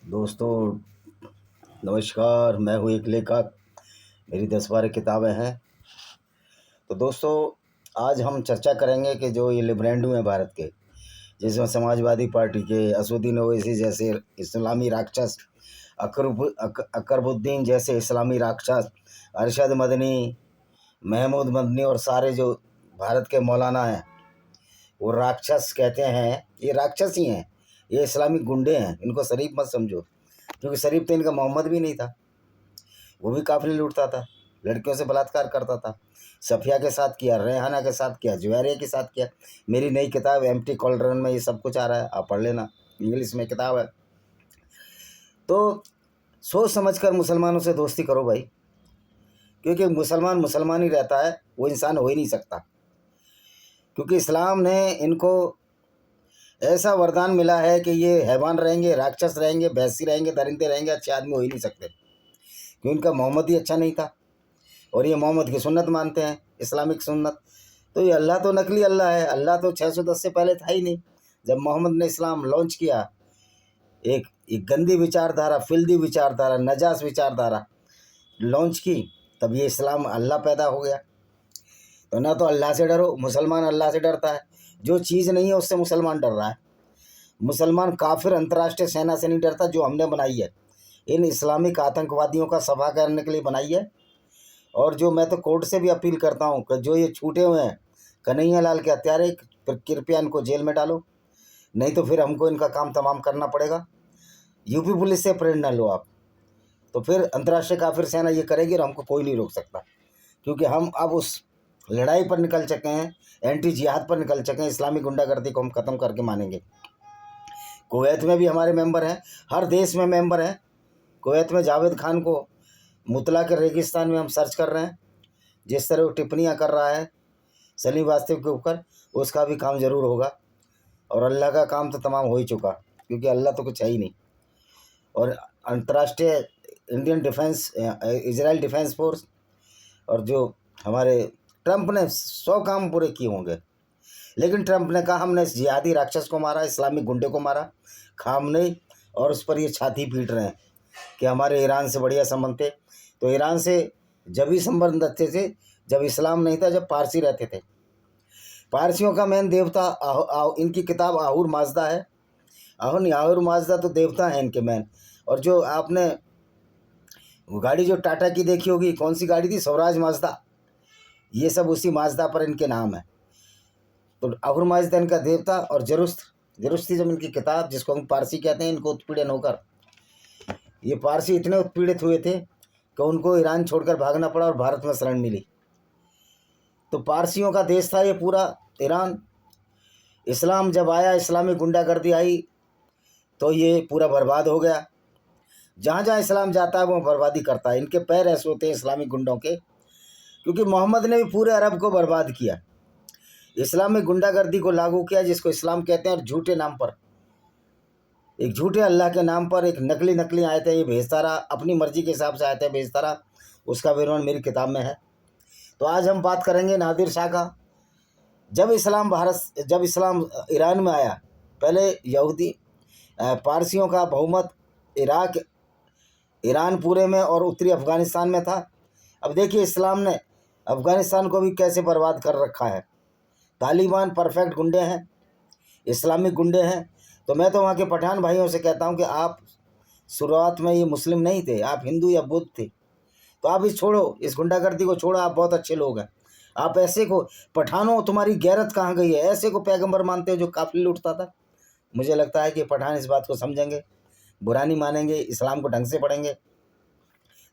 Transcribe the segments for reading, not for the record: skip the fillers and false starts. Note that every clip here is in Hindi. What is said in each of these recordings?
दोस्तों नमस्कार। मैं हूँ एक लेखक। मेरी 10-12 किताबें हैं। तो दोस्तों आज हम चर्चा करेंगे कि जो ये लिबरेंडम है भारत के, जिसमें समाजवादी पार्टी के असदुद्दीन ओवैसी जैसे इस्लामी राक्षस, अकरबुद्दीन जैसे इस्लामी राक्षस, अरशद मदनी, महमूद मदनी और सारे जो भारत के मौलाना हैं वो राक्षस कहते हैं। ये राक्षस ही हैं, ये इस्लामिक गुंडे हैं। इनको शरीफ मत समझो, क्योंकि शरीफ तो इनका मोहम्मद भी नहीं था। वो भी काफिले लूटता था, लड़कियों से बलात्कार करता था। सफिया के साथ किया, रेहाना के साथ किया, जुवैरिया के साथ किया। मेरी नई किताब एम्प्टी कॉलरन में ये सब कुछ आ रहा है, आप पढ़ लेना, इंग्लिश में किताब है। तो सोच समझ कर मुसलमानों से दोस्ती करो भाई, क्योंकि मुसलमान मुसलमान ही रहता है, वो इंसान हो ही नहीं सकता। क्योंकि इस्लाम ने इनको ऐसा वरदान मिला है कि ये हैवान रहेंगे, राक्षस रहेंगे, भैंसी रहेंगे, दरिंदे रहेंगे, अच्छे आदमी हो ही नहीं सकते, क्योंकि इनका मोहम्मद ही अच्छा नहीं था। और ये मोहम्मद की सुन्नत मानते हैं, इस्लामिक सुन्नत। तो ये अल्लाह तो नकली अल्लाह है। अल्लाह तो 610 से पहले था ही नहीं। जब मोहम्मद ने इस्लाम लॉन्च किया, एक गंदी विचारधारा, फिल्दी विचारधारा, नजास विचारधारा लॉन्च की, तब ये इस्लाम अल्लाह पैदा हो गया। तो ना तो अल्लाह से डरो, मुसलमान अल्लाह से डरता है। जो चीज़ नहीं है उससे मुसलमान डर रहा है। मुसलमान काफिर अंतर्राष्ट्रीय सेना से नहीं डरता, जो हमने बनाई है, इन इस्लामिक आतंकवादियों का सफा करने के लिए बनाई है। और जो मैं तो कोर्ट से भी अपील करता हूँ कि जो ये छूटे हुए हैं कन्हैया लाल के हत्यारे, कृपया इनको जेल में डालो, नहीं तो फिर हमको इनका काम तमाम करना पड़ेगा। यूपी पुलिस से प्रेरणा लो आप, तो फिर अंतर्राष्ट्रीय काफिर सेना ये करेगी और हमको कोई नहीं रोक सकता, क्योंकि हम अब उस लड़ाई पर निकल चुके हैं, एंटी जिहाद पर निकल चुके हैं। इस्लामी गुंडागर्दी को हम ख़त्म करके मानेंगे। कुवैत में भी हमारे मेंबर हैं, हर देश में मेंबर हैं। कुवैत में जावेद खान को मुतला के रेगिस्तान में हम सर्च कर रहे हैं। जिस तरह वो टिप्पणियाँ कर रहा है सलीम वास्तव के ऊपर, उसका भी काम ज़रूर होगा। और अल्लाह का काम तो तमाम हो ही चुका, क्योंकि अल्लाह तो कुछ है ही नहीं। और अंतर्राष्ट्रीय Indian defence, Israel defence force, और जो हमारे ट्रंप ने 100 काम पूरे किए होंगे, लेकिन ट्रंप ने कहा हमने इस जिहादी राक्षस को मारा, इस्लामिक गुंडे को मारा, खामनेई, और उस पर ये छाती पीट रहे हैं कि हमारे ईरान से बढ़िया संबंध थे। तो ईरान से जब ही संबंध अच्छे थे जब इस्लाम नहीं था, जब पारसी रहते थे। पारसियों का मेन देवता इनकी किताब आहुर माजदा है। आहुर माजदा तो देवता है इनके मेन। और जो आपने गाड़ी जो टाटा की देखी होगी, कौन सी गाड़ी थी, स्वराज माजदा, ये सब उसी माजदा पर इनके नाम है। तो आहुर माजदा इनका देवता। और जरुस्ती जब इनकी किताब, जिसको हम पारसी कहते हैं, इनको उत्पीड़न होकर ये पारसी इतने उत्पीड़ित हुए थे कि उनको ईरान छोड़कर भागना पड़ा और भारत में शरण मिली। तो पारसियों का देश था ये पूरा ईरान। इस्लाम जब आया, इस्लामी गुंडागर्दी आई, तो ये पूरा बर्बाद हो गया। जहाँ जहाँ इस्लाम जाता है वो बर्बादी करता है। इनके पैर ऐसे होते हैं इस्लामिक गुंडों के, क्योंकि मोहम्मद ने भी पूरे अरब को बर्बाद किया, इस्लामिक गुंडागर्दी को लागू किया, जिसको इस्लाम कहते हैं। और झूठे नाम पर, एक झूठे अल्लाह के नाम पर एक नकली आयतें ये भेजता रहा, अपनी मर्जी के हिसाब से आयतें भेजता रहा। उसका विवरण मेरी किताब में है। तो आज हम बात करेंगे नादिर शाह का। जब इस्लाम ईरान में आया, पहले यहूदी पारसियों का बहुमत इराक, ईरान पूरे में और उत्तरी अफ़गानिस्तान में था। अब देखिए इस्लाम ने अफ़गानिस्तान को भी कैसे बर्बाद कर रखा है। तालिबान परफेक्ट गुंडे हैं, इस्लामिक गुंडे हैं। तो मैं तो वहाँ के पठान भाइयों से कहता हूँ कि आप शुरुआत में ये मुस्लिम नहीं थे, आप हिंदू या बुद्ध थे। तो आप इस गुंडागर्दी को छोड़ो, आप बहुत अच्छे लोग हैं। आप ऐसे को, पठानों तुम्हारी गैरत कहाँ गई है? ऐसे को पैगंबर मानते हो जो काफिले लूटता था। मुझे लगता है कि पठान इस बात को समझेंगे, बुरा नहीं मानेंगे, इस्लाम को ढंग से पढ़ेंगे।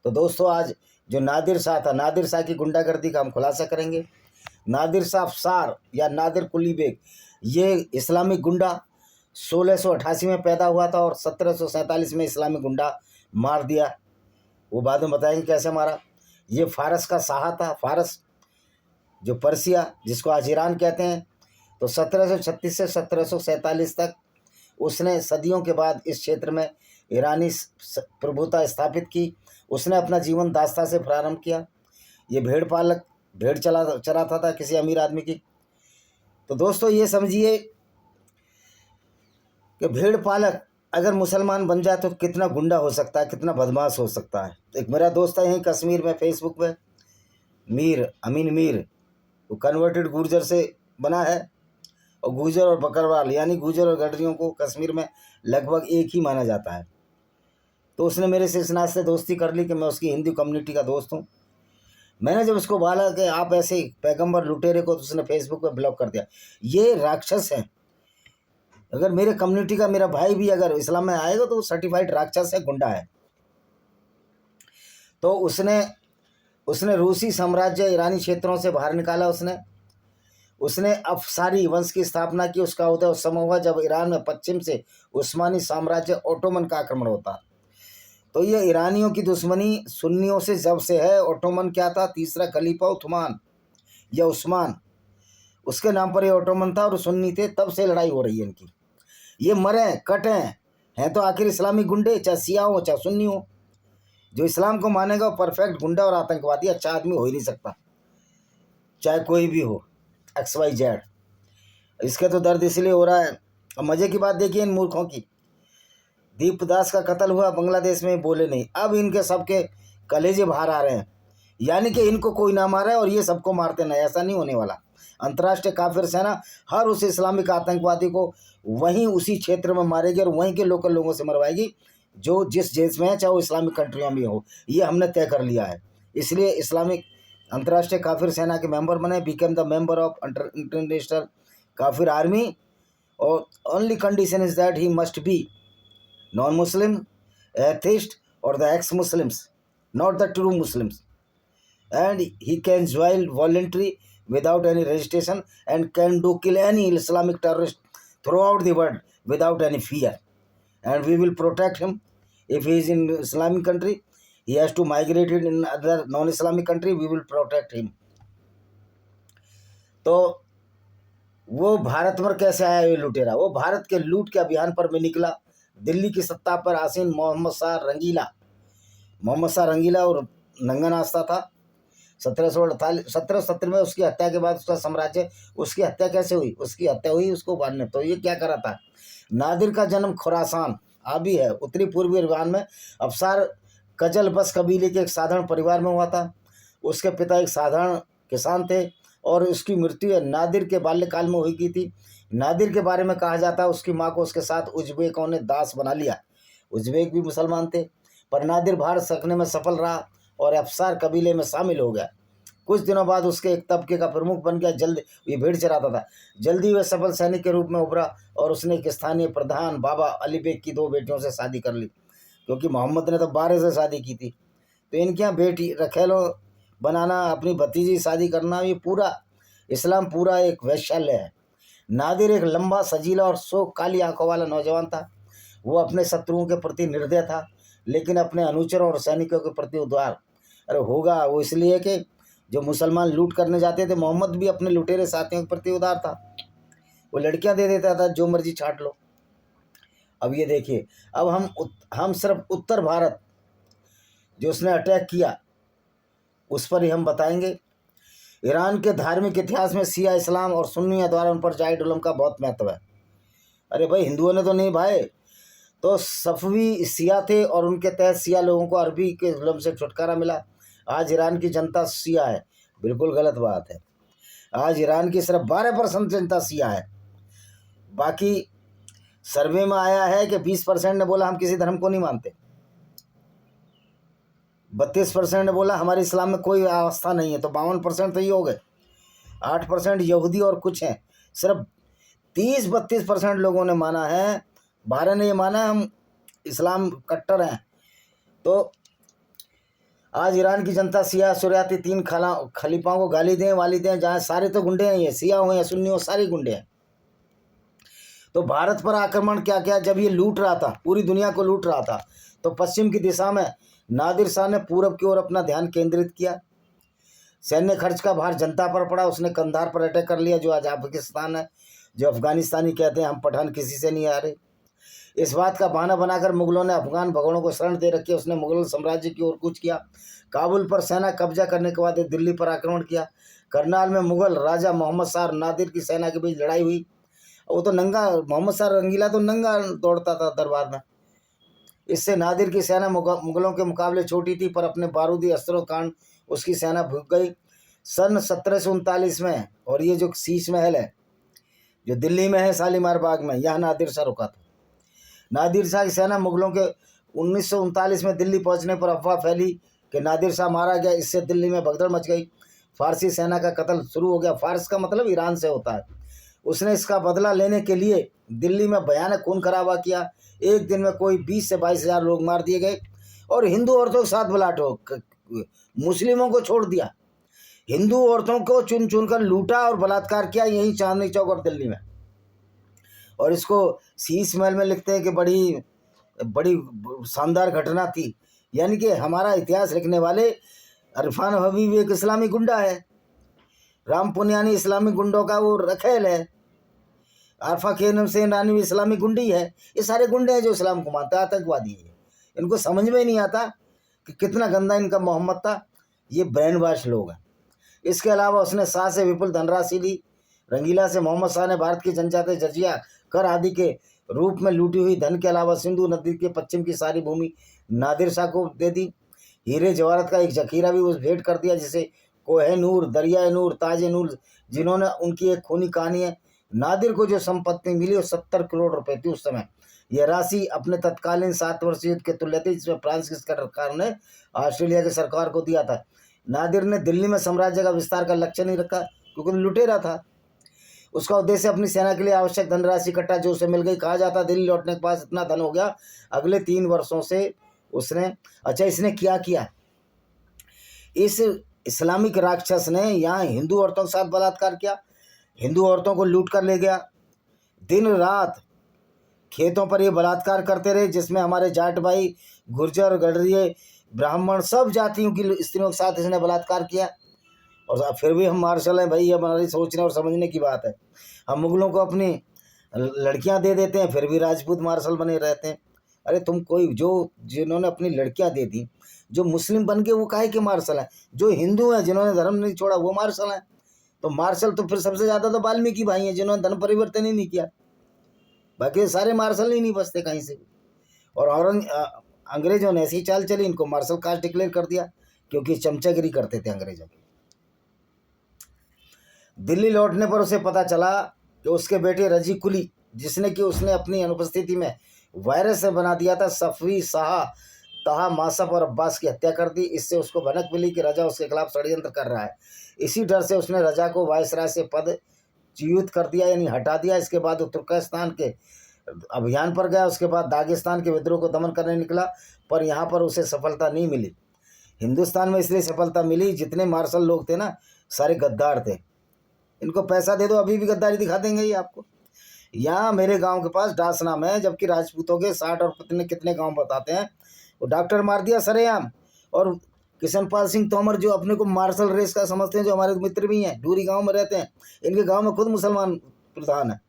तो दोस्तों आज जो नादिर शाह था, नादिर शाह की गुंडागर्दी का हम खुलासा करेंगे। नादिर शाह अफसार या नादिर कुली बेग, ये इस्लामिक गुंडा 1688 में पैदा हुआ था और 1747 में इस्लामिक गुंडा मार दिया। वो बाद में बताएंगे कैसे मारा। ये फारस का शाह था, फारस जो पर्सिया, जिसको आज ईरान कहते हैं। तो 1736 से 1747 तक उसने सदियों के बाद इस क्षेत्र में ईरानी प्रभुता स्थापित की। उसने अपना जीवन दास्ता से प्रारंभ किया। ये भेड़ चराता था किसी अमीर आदमी की। तो दोस्तों ये समझिए कि भेड़ पालक अगर मुसलमान बन जाए तो कितना गुंडा हो सकता है, कितना बदमाश हो सकता है। एक मेरा दोस्त है यहीं कश्मीर में, फेसबुक पे, मीर, अमीन मीर, वो कन्वर्टेड गुर्जर से बना है, और गुर्जर और बकरवाल यानी गुर्जर और गडरियों को कश्मीर में लगभग एक ही माना जाता है। तो उसने मेरे से इस नात से दोस्ती कर ली कि मैं उसकी हिंदू कम्युनिटी का दोस्त हूँ। मैंने जब उसको बोला कि आप ऐसे पैगंबर लुटेरे को, तो उसने फेसबुक पे ब्लॉक कर दिया। ये राक्षस है। अगर मेरे कम्युनिटी का मेरा भाई भी अगर इस्लाम में आएगा तो वो सर्टिफाइड राक्षस है, गुंडा है। तो उसने रूसी साम्राज्य ईरानी क्षेत्रों से बाहर निकाला। उसने अफसारी वंश की स्थापना की। उसका उदय उस समय हुआ जब ईरान में पश्चिम से उस्मानी साम्राज्य ओटोमन का आक्रमण होता। तो ये ईरानियों की दुश्मनी सुन्नियों से जब से है। ओटोमन क्या था? तीसरा खलीफा उस्मान या उस्मान, उसके नाम पर ये ओटोमन था, और सुन्नी थे, तब से लड़ाई हो रही है इनकी। ये मरे कटे हैं तो आखिर इस्लामी गुंडे, चाहे सिया हो चाहे सुन्नी हो। जो इस्लाम को मानेगा वो परफेक्ट गुंडा और आतंकवादी, अच्छा आदमी हो ही नहीं सकता, चाहे कोई भी हो, XYZ। इसके तो दर्द इसलिए हो रहा है। अब मजे की बात देखिए इन मूर्खों की, दीपदास का कत्ल हुआ बांग्लादेश में, बोले नहीं, अब इनके सबके कलेजे बाहर आ रहे हैं, यानी कि इनको कोई ना मारा है और ये सबको मारते ना। ऐसा नहीं होने वाला। अंतर्राष्ट्रीय काफिर सेना हर उस इस्लामिक आतंकवादी को वहीं उसी क्षेत्र में मारेगी और वहीं के लोकल लोगों से मरवाएगी जो जिस देश में है, चाहे वो इस्लामिक कंट्रियों में हो। ये हमने तय कर लिया है। इसलिए इस्लामिक अंतर्राष्ट्रीय काफिर सेना के मेंबर बने, became the member of international काफिर आर्मी, और only condition is that he must be non Muslim, atheist और the ex Muslims, not the true Muslims, and he can join voluntary without any registration and can do kill any Islamic terrorist throughout the world without any fear, and we will protect him. If he is in Islamic country, he has to migrate it in other non-Islamic country, we will protect him. तो वो भारत पर कैसे आया ये लुटेरा? वो भारत के लूट के अभियान पर में निकला। दिल्ली की सत्ता पर आसीन मोहम्मद शाह रंगीला और नंगा नाश्ता था। 1770 में उसकी हत्या के बाद उसका साम्राज्य, उसकी हत्या कैसे हुई? उसकी हत्या हुई उसको बांधने। तो ये क्या करा था? नादिर का जन्म खुरासान अभी है, उत्तरी पूर्वी ईरान में, अफसार कजल बस कबीले के एक साधारण परिवार में हुआ था। उसके पिता एक साधारण किसान थे और उसकी मृत्यु नादिर के बाल्यकाल में हुई की थी। नादिर के बारे में कहा जाता है उसकी माँ को उसके साथ उज्बेकों ने दास बना लिया। उज्बेक भी मुसलमान थे, पर नादिर भारत सकने में सफल रहा और अफसार कबीले में शामिल हो गया। कुछ दिनों बाद उसके एक तबके का प्रमुख बन गया। ये भेड़ चराता था। जल्दी वह सफल सैनिक के रूप में उभरा और उसने एक स्थानीय प्रधान बाबा अली बेग की 2 बेटियों से शादी कर ली, क्योंकि मोहम्मद ने तो 12 से शादी की थी। तो इनके यहाँ बेटी रखेलो बनाना, अपनी भतीजी शादी करना, ये पूरा इस्लाम पूरा एक वैश्यालय है। नादिर एक लंबा, सजीला और काली आंखों वाला नौजवान था। वो अपने शत्रुओं के प्रति निर्दय था, लेकिन अपने अनुचरों और सैनिकों के प्रति उदार। अरे होगा वो इसलिए कि जो मुसलमान लूट करने जाते थे, मोहम्मद भी अपने लुटेरे साथियों के प्रति उदार था। वो लड़कियां दे देता था, जो मर्जी छाट लो। अब ये देखिए, अब हम सिर्फ उत्तर भारत जो उसने अटैक किया उस पर ही हम बताएंगे। ईरान के धार्मिक इतिहास में शिया इस्लाम और सुन्नियों द्वारा उन पर जाहिद उलम का बहुत महत्व है। अरे भाई, हिंदुओं ने तो नहीं भाई, तो सफ़वी शिया थे और उनके तहत शिया लोगों को अरबी के जुल्म से छुटकारा मिला। आज ईरान की जनता शिया है, बिल्कुल गलत बात है। आज ईरान की सिर्फ 12% जनता शिया है। बाकी सर्वे में आया है कि 20% ने बोला हम किसी धर्म को नहीं मानते, 32% ने बोला हमारे इस्लाम में कोई आस्था नहीं है, तो 52% तो ये हो गए। 8% यहूदी और कुछ हैं। सिर्फ 30-32% लोगों ने माना है, 12 ने ये माना हम इस्लाम कट्टर हैं। तो आज ईरान की जनता शिया सुरियाती 3 खलीफाओं को गाली दें वाली दें, जहाँ सारे तो गुंडे हैं, ये शिया हो या सुन्नी हो, सारे गुंडे हैं। तो भारत पर आक्रमण क्या क्या, जब ये लूट रहा था, पूरी दुनिया को लूट रहा था, तो पश्चिम की दिशा में नादिर शाह ने पूरब की ओर अपना ध्यान केंद्रित किया। सैन्य खर्च का भार जनता पर पड़ा। उसने कंधार पर अटैक कर लिया, जो आज पाकिस्तान है, जो अफगानिस्तानी कहते हैं हम पठान किसी से नहीं आ रहे। इस बात का बहाना बनाकर मुगलों ने अफगान भगोड़ों को शरण दे रखी। उसने मुगल साम्राज्य की ओर कूच किया। काबुल पर सेना कब्जा करने के बाद दिल्ली पर आक्रमण किया। करनाल में मुगल राजा मोहम्मद शाह नादिर की सेना के बीच लड़ाई हुई। वो तो नंगा, मोहम्मद शाह रंगीला तो नंगा दौड़ता था दरबार में। इससे नादिर की सेना मुगलों के मुकाबले छोटी थी, पर अपने बारूदी अस्त्रों कारण उसकी सेना भूख गई। सन 1739 में, और ये जो शीश महल है जो दिल्ली में है शालीमार बाग में, यहाँ नादिर शाह रुका था। नादिर शाह की सेना मुगलों के 1939 में दिल्ली पहुंचने पर अफवाह फैली कि नादिर शाह मारा गया। इससे दिल्ली में भगदड़ मच गई। फारसी सेना का कत्ल शुरू हो गया। फारस का मतलब ईरान से होता है। उसने इसका बदला लेने के लिए दिल्ली में भयानक खून खराबा किया। एक दिन में कोई 20 से 22 हज़ार लोग मार दिए गए और हिंदू औरतों के साथ बलाटो मुस्लिमों को छोड़ दिया। हिंदू औरतों को चुन चुन कर लूटा और बलात्कार किया, यहीं चांदनी चौक और दिल्ली में। और इसको शीश महल में लिखते हैं कि बड़ी बड़ी शानदार घटना थी। यानी कि हमारा इतिहास लिखने वाले इरफान हबीब एक इस्लामी गुंडा है। राम पुनियानी इस्लामी गुंडों का वो रखेल है। आरफा खेनम से रानी इस्लामी गुंडी है। ये सारे गुंडे हैं जो इस्लाम को मानते हैं, आतंकवादी है। इनको समझ में नहीं आता कि कितना गंदा इनका मोहम्मद था। ये ब्रेन वॉश लोग हैं। इसके अलावा उसने शाह से विपुल धनराशि ली। रंगीला से मोहम्मद शाह ने भारत की जनजातीय जजिया कर आदि के रूप में लूटी हुई धन के अलावा सिंधु नदी के पश्चिम की सारी भूमि नादिर शाह को दे दी। हीरे जवाहरात का एक जखीरा भी उस भेंट कर दिया, जिसे कोहे नूर, दरिया नूर, ताजे नूर, जिन्होंने उनकी एक खूनी कहानी है। नादिर को जो संपत्ति मिली वो 70 करोड़ रुपए थी उस समय। यह राशि अपने तत्कालीन 7 वर्षीय युद्ध के तुल्य थी, जिसमें फ्रांस की सरकार ने ऑस्ट्रेलिया की सरकार को दिया था। नादिर ने दिल्ली में साम्राज्य का विस्तार का लक्ष्य नहीं रखा, क्योंकि लुटेरा था। उसका उद्देश्य अपनी सेना के लिए आवश्यक धनराशि इकट्ठा जो उसे मिल गई। कहा जाता दिल्ली लौटने के पास इतना धन हो गया अगले 3 वर्षों से उसने। अच्छा, इसने क्या किया? इस इस्लामिक राक्षस ने यहाँ हिंदू औरतों के साथ बलात्कार किया। हिंदू औरतों को लूट कर ले गया। दिन रात खेतों पर ये बलात्कार करते रहे, जिसमें हमारे जाट भाई, गुर्जर, गडरिये, ब्राह्मण सब जातियों की स्त्रियों के साथ इसने बलात्कार किया। और फिर भी हम मार्शल हैं भाई। ये हमारी सोचने और समझने की बात है। हम मुगलों को अपनी लड़कियां दे देते हैं, फिर भी राजपूत मार्शल बने रहते हैं। अरे तुम कोई जो जिन्होंने अपनी लड़कियां दे दी, जो मुस्लिम बन के वो काहे के मार्शल हैं? जो हिंदू हैं, जिन्होंने धर्म नहीं छोड़ा, वो मार्शल हैं। तो मार्शल तो फिर सबसे ज़्यादा तो वाल्मीकि भाई हैं, जिन्होंने धर्म परिवर्तन ही नहीं किया। बाकी सारे मार्शल ही नहीं बचते कहीं से भी। और अंग्रेजों ने ऐसी चाल चली, इनको मार्शल कास्ट डिक्लेयर कर दिया, क्योंकि चमचागिरी करते थे अंग्रेजों की। दिल्ली लौटने पर उसे पता चला कि उसके बेटे रजी कुली, जिसने कि उसने अपनी अनुपस्थिति में वायरस से बना दिया था, सफ़ी, शाह, तहा, मासफ और अब्बास की हत्या कर दी। इससे उसको भनक मिली कि रजा उसके खिलाफ षड्यंत्र कर रहा है। इसी डर से उसने रजा को वायसराय से पद च्युत कर दिया, यानी हटा दिया। इसके बाद वो तुर्कस्तान के अभियान पर गया। उसके बाद दागिस्तान के विद्रोह को दमन करने निकला, पर यहाँ पर उसे सफलता नहीं मिली। हिंदुस्तान में इसलिए सफलता मिली, जितने मार्शल लोग थे ना, सारे गद्दार थे। इनको पैसा दे दो, अभी भी गद्दारी दिखा देंगे ये आपको। यहाँ मेरे गांव के पास डास नाम है, जबकि राजपूतों के 60 और कितने गांव बताते हैं। वो डॉक्टर मार दिया सरेआम। और किशनपाल सिंह तोमर, जो अपने को मार्शल रेस का समझते हैं, जो हमारे मित्र भी हैं, डूरी गांव में रहते हैं, इनके गांव में खुद मुसलमान प्रधान है।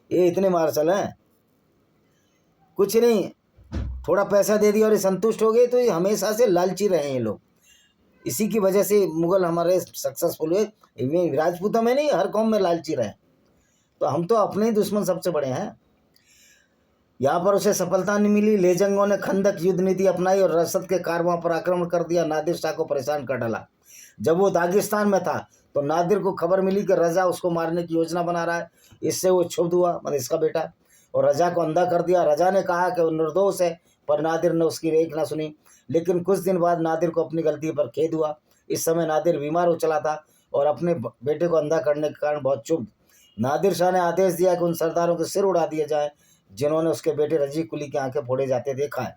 ये इतने मार्शल हैं, कुछ नहीं, थोड़ा पैसा दे दिया और ये संतुष्ट हो गए। तो ये हमेशा से लालची रहे हैं ये लोग। इसी की वजह से मुगल हमारे सक्सेसफुल हुए। राजपूतों में नहीं, हर कौम में लालची रहे। तो हम तो अपने ही दुश्मन सबसे बड़े हैं। यहाँ पर उसे सफलता नहीं मिली। लेजंगों ने खंदक युद्ध नीति अपनाई और रसद के कारवां पर आक्रमण कर दिया। नादिर शाह को परेशान कर डाला। जब वो दागिस्तान में था तो नादिर को खबर मिली कि रजा उसको मारने की योजना बना रहा है। इससे वो क्षुब्ध हुआ, मतलब इसका बेटा, और रजा को अंधा कर दिया। रजा ने कहा कि वो निर्दोष है, पर नादिर ने उसकी एक ना सुनी। लेकिन कुछ दिन बाद नादिर को अपनी गलती पर खेद हुआ। इस समय नादिर बीमार हो चला था और अपने बेटे को अंधा करने के कारण बहुत क्षुब्ध। नादिर शाह ने आदेश दिया कि उन सरदारों के सिर उड़ा दिए जाए जिन्होंने उसके बेटे रजी कुली की आंखें फोड़े जाते देखा है।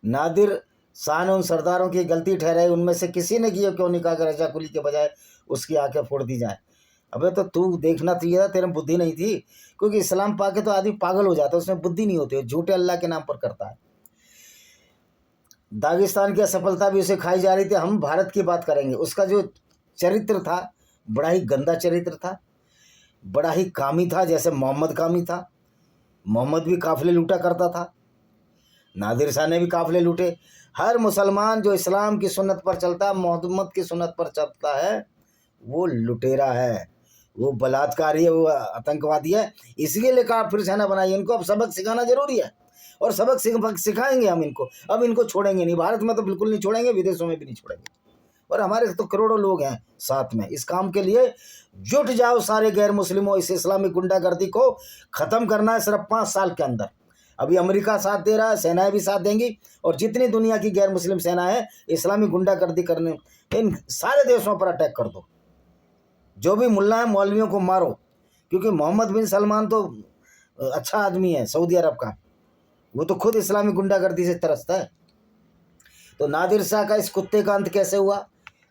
नादिर शाह ने उन सरदारों की गलती ठहराई। उनमें से किसी ने किया क्यों नहीं कहा कि रजा कुली के बजाय उसकी आंखें फोड़ दी जाए। अबे तो तू देखना चाहिए था, तेरे बुद्धि नहीं थी। क्योंकि इस्लाम पाके तो आदमी पागल हो जाता है, उसमें बुद्धि नहीं होती, झूठे अल्लाह के नाम पर करता है। दागिस्तान की असफलता भी उसे खाई जा रही थी। हम भारत की बात करेंगे। उसका जो चरित्र था, बड़ा ही गंदा चरित्र था, बड़ा ही कामी था, जैसे मोहम्मद कामी था। मोहम्मद भी काफिले लूटा करता था, नादिर शाह ने भी काफिले लूटे। हर मुसलमान जो इस्लाम की सुन्नत पर चलता है, मोहम्मद की सुन्नत पर चलता है, वो लुटेरा है, वो बलात्कारी है, वो आतंकवादी है। इसलिए लेकर फिर सेना बनाई। इनको अब सबक सिखाना जरूरी है। और सबक सिखाएंगे हम इनको। अब इनको छोड़ेंगे नहीं, भारत में तो बिल्कुल नहीं छोड़ेंगे, विदेशों में भी नहीं छोड़ेंगे। और हमारे तो करोड़ों लोग हैं साथ में। इस काम के लिए जुट जाओ सारे गैर मुस्लिमों। इस इस्लामिक गुंडागर्दी को ख़त्म करना है सिर्फ 5 साल के अंदर। अभी अमेरिका साथ दे रहा है, सेनाएं भी साथ देंगी, और जितनी दुनिया की गैर मुस्लिम सेना है इस्लामिक गुंडागर्दी करने, इन सारे देशों पर अटैक कर दो। जो भी मुल्ला है मौलवियों को मारो, क्योंकि मोहम्मद बिन सलमान तो अच्छा आदमी है सऊदी अरब का, वो तो खुद इस्लामिक गुंडागर्दी से तरसता है। तो नादिर शाह का इस कुत्ते का अंत कैसे हुआ?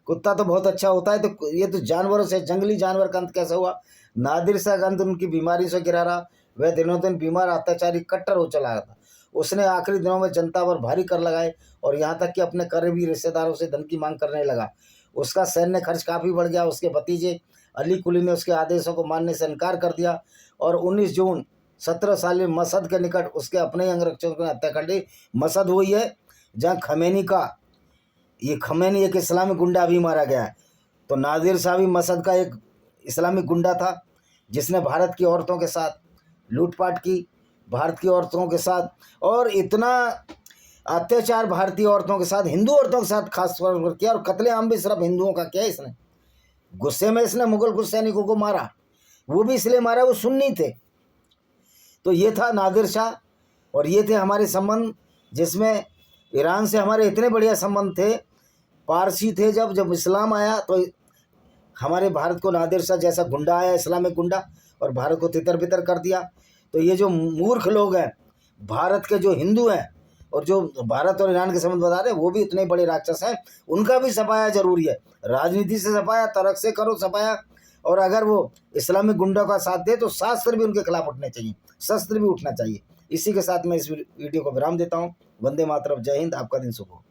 कुत्ता तो बहुत अच्छा होता है, तो ये तो जानवरों से, जंगली जानवर का अंत कैसे हुआ? नादिर शाह का अंत उनकी बीमारी से गिरा रहा। वह दिनों दिन बीमार, अत्याचारी, कट्टर हो चला था। उसने आखिरी दिनों में जनता पर भारी कर लगाए, और यहाँ तक कि अपने करीबी रिश्तेदारों से धन की मांग करने लगा। उसका सैन्य खर्च काफ़ी बढ़ गया। उसके भतीजे अली कुली ने उसके आदेशों को मानने से इनकार कर दिया, और 19 जून 17 साल में मसद के निकट उसके अपने ही अंगरक्षकों ने हत्या कर ली। मसद हुई है जहाँ खमैनी एक इस्लामिक गुंडा भी मारा गया है। तो नादिर शाह भी मसद का एक इस्लामिक गुंडा था, जिसने भारत की औरतों के साथ लूटपाट की, भारत की औरतों के साथ, और इतना अत्याचार भारतीय औरतों के साथ, हिंदू औरतों के साथ खास तौर पर किया। और कत्लेआम भी सिर्फ हिंदुओं का किया इसने। गुस्से में इसने मुगल कुछ सैनिकों को मारा, वो भी इसलिए मारा वो सुन्नी थे। तो ये था नादिर शाह, और ये थे हमारे संबंध, जिसमें ईरान से हमारे इतने बढ़िया संबंध थे। पारसी थे, जब इस्लाम आया तो हमारे भारत को नादिर शाह जैसा गुंडा आया, इस्लामिक गुंडा, और भारत को तितर बितर कर दिया। तो ये जो मूर्ख लोग हैं भारत के, जो हिंदू हैं और जो भारत और ईरान के संबंध बता रहे हैं, वो भी इतने बड़े राक्षस हैं। उनका भी सफाया जरूरी है, राजनीति से सफाया, तर्क से करो सफाया। और अगर वो इस्लामिक गुंडों का साथ दे तो शास्त्र भी उनके खिलाफ उठने चाहिए, शस्त्र भी उठना चाहिए। इसी के साथ मैं इस वीडियो को विराम देता हूँ। वंदे मातरम, जय हिंद, आपका दिन शुभ हो।